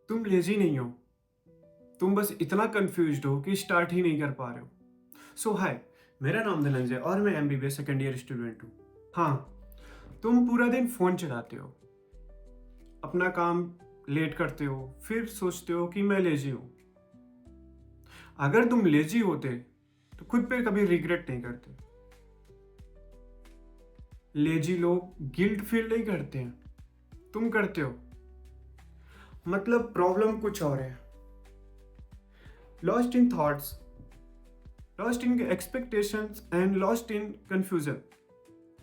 तुम लेजी नहीं हो। तुम बस इतना कंफ्यूज्ड हो कि स्टार्ट ही नहीं कर पा रहे हो। सो हाय, मेरा नाम धनंजय और मैं एमबीबीएस सेकेंड ईयर स्टूडेंट हूँ। हाँ, तुम पूरा दिन फोन चलाते हो, अपना काम लेट करते हो, फिर सोचते हो कि मैं लेजी हूँ। अगर तुम लेजी होते तो खुद पे कभी रिग्रेट नहीं करते। लेजी लोग गिल्ट फील नहीं करते हैं, तुम करते हो। मतलब प्रॉब्लम कुछ और है। Lost in thoughts, lost in expectations and lost in confusion.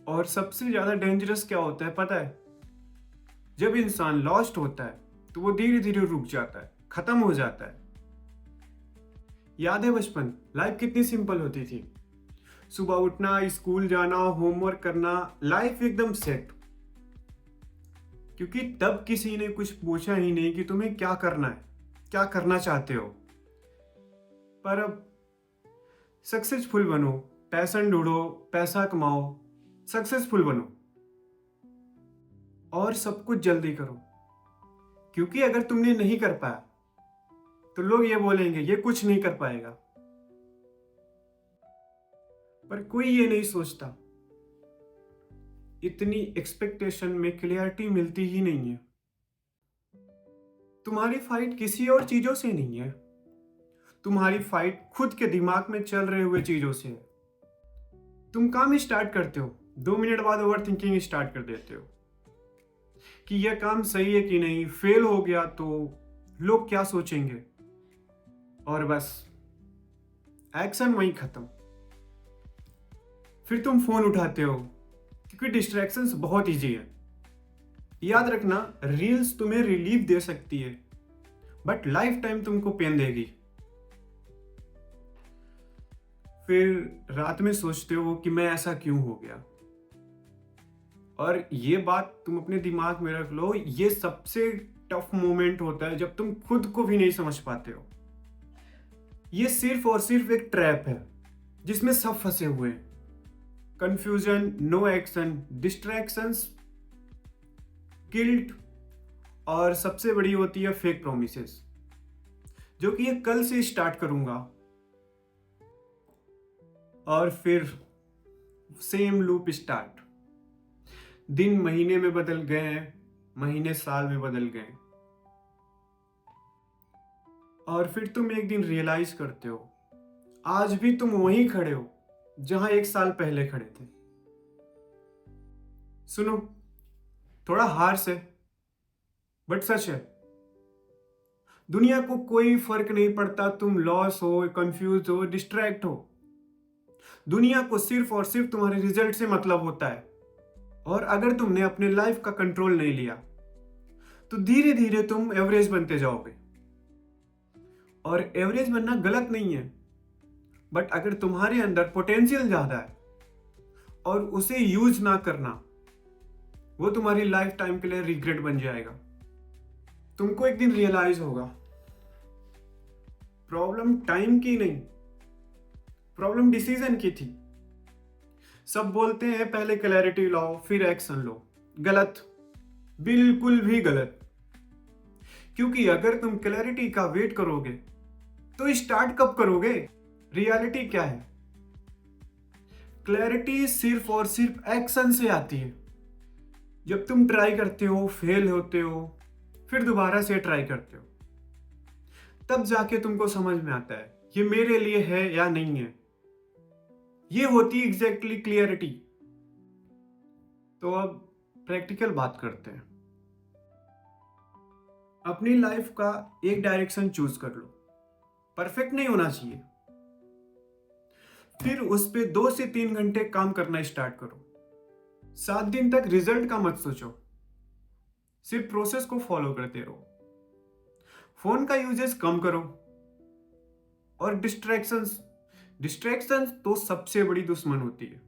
और सबसे ज्यादा डेंजरस क्या होता है पता है? जब इंसान लॉस्ट होता है तो वो धीरे धीरे रुक जाता है, खत्म हो जाता है। याद है बचपन, लाइफ कितनी सिंपल होती थी। सुबह उठना, स्कूल जाना, होमवर्क करना, लाइफ एकदम सेट। क्योंकि तब किसी ने कुछ पूछा ही नहीं कि तुम्हें क्या करना है, क्या करना चाहते हो। पर अब सक्सेसफुल बनो, पैशन ढूंढो, पैसा कमाओ, सक्सेसफुल बनो और सब कुछ जल्दी करो। क्योंकि अगर तुमने नहीं कर पाया तो लोग ये बोलेंगे ये कुछ नहीं कर पाएगा। पर कोई ये नहीं सोचता, इतनी एक्सपेक्टेशन में क्लियरिटी मिलती ही नहीं है। तुम्हारी फाइट किसी और चीजों से नहीं है, तुम्हारी फाइट खुद के दिमाग में चल रहे हुए चीजों से है। तुम काम स्टार्ट करते हो, 2 मिनट बाद ओवर थिंकिंग स्टार्ट कर देते हो कि यह काम सही है कि नहीं, फेल हो गया तो लोग क्या सोचेंगे। और बस एक्शन वहीं खत्म। फिर तुम फोन उठाते हो क्योंकि डिस्ट्रैक्शंस बहुत इजी है। याद रखना, रील्स तुम्हें रिलीफ दे सकती है बट लाइफ टाइम तुमको पेन देगी। फिर रात में सोचते हो कि मैं ऐसा क्यों हो गया। और ये बात तुम अपने दिमाग में रख लो, ये सबसे टफ मोमेंट होता है जब तुम खुद को भी नहीं समझ पाते हो। ये सिर्फ और सिर्फ एक ट्रैप है जिसमें सब फंसे हुए हैं। Confusion, no action, distractions, guilt और सबसे बड़ी होती है फेक प्रोमिसेस, जो कि ये कल से स्टार्ट करूंगा। और फिर सेम लूप स्टार्ट। दिन महीने में बदल गए, महीने साल में बदल गए। और फिर तुम एक दिन रियलाइज करते हो आज भी तुम वहीं खड़े हो जहां एक साल पहले खड़े थे। सुनो, थोड़ा हार्श है बट सच है। दुनिया को कोई फर्क नहीं पड़ता तुम लॉस हो, कंफ्यूज हो, डिस्ट्रैक्ट हो। दुनिया को सिर्फ और सिर्फ तुम्हारे रिजल्ट से मतलब होता है। और अगर तुमने अपने लाइफ का कंट्रोल नहीं लिया तो धीरे धीरे तुम एवरेज बनते जाओगे। और एवरेज बनना गलत नहीं है, बट अगर तुम्हारे अंदर पोटेंशियल ज्यादा है और उसे यूज ना करना, वो तुम्हारी लाइफ टाइम के लिए रिग्रेट बन जाएगा। तुमको एक दिन रियलाइज होगा प्रॉब्लम टाइम की नहीं, प्रॉब्लम डिसीजन की थी। सब बोलते हैं पहले क्लैरिटी लाओ फिर एक्शन लो। गलत, बिल्कुल भी गलत। क्योंकि अगर तुम क्लैरिटी का वेट करोगे तो स्टार्ट कब करोगे? रियलिटी क्या है? क्लैरिटी सिर्फ और सिर्फ एक्शन से आती है। जब तुम ट्राई करते हो, फेल होते हो, फिर दोबारा से ट्राई करते हो, तब जाके तुमको समझ में आता है ये मेरे लिए है या नहीं है। ये होती एग्जैक्टली क्लियरिटी। तो अब प्रैक्टिकल बात करते हैं। अपनी लाइफ का एक डायरेक्शन चूज कर लो, परफेक्ट नहीं होना चाहिए। फिर उस पे 2 से 3 घंटे काम करना स्टार्ट करो। 7 दिन तक रिजल्ट का मत सोचो, सिर्फ प्रोसेस को फॉलो करते रहो। फोन का यूजेस कम करो। और डिस्ट्रैक्शंस, डिस्ट्रैक्शंस तो सबसे बड़ी दुश्मन होती है।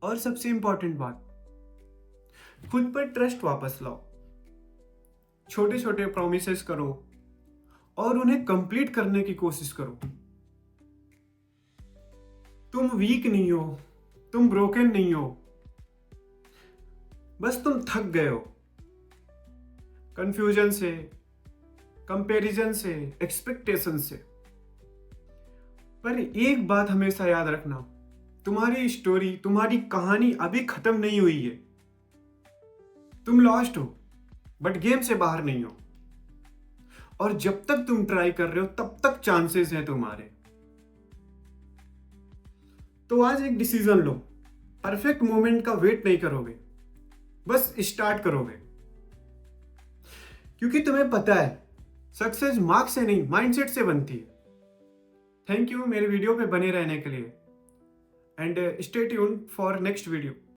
और सबसे इंपॉर्टेंट बात, खुद पर ट्रस्ट वापस लाओ। छोटे छोटे प्रोमिसेस करो और उन्हें कंप्लीट करने की कोशिश करो। तुम वीक नहीं हो, तुम ब्रोकन नहीं हो, बस तुम थक गए हो कंफ्यूजन से, कंपैरिजन से, एक्सपेक्टेशन से। पर एक बात हमेशा याद रखना, तुम्हारी स्टोरी, तुम्हारी कहानी अभी खत्म नहीं हुई है। तुम लॉस्ट हो, बट गेम से बाहर नहीं हो। और जब तक तुम ट्राई कर रहे हो तब तक चांसेस हैं तुम्हारे। तो आज एक डिसीजन लो, परफेक्ट मोमेंट का वेट नहीं करोगे, बस स्टार्ट करोगे। क्योंकि तुम्हें पता है सक्सेस मार्क्स से नहीं, माइंडसेट से बनती है। थैंक यू मेरे वीडियो पे बने रहने के लिए, and stay tuned for next video.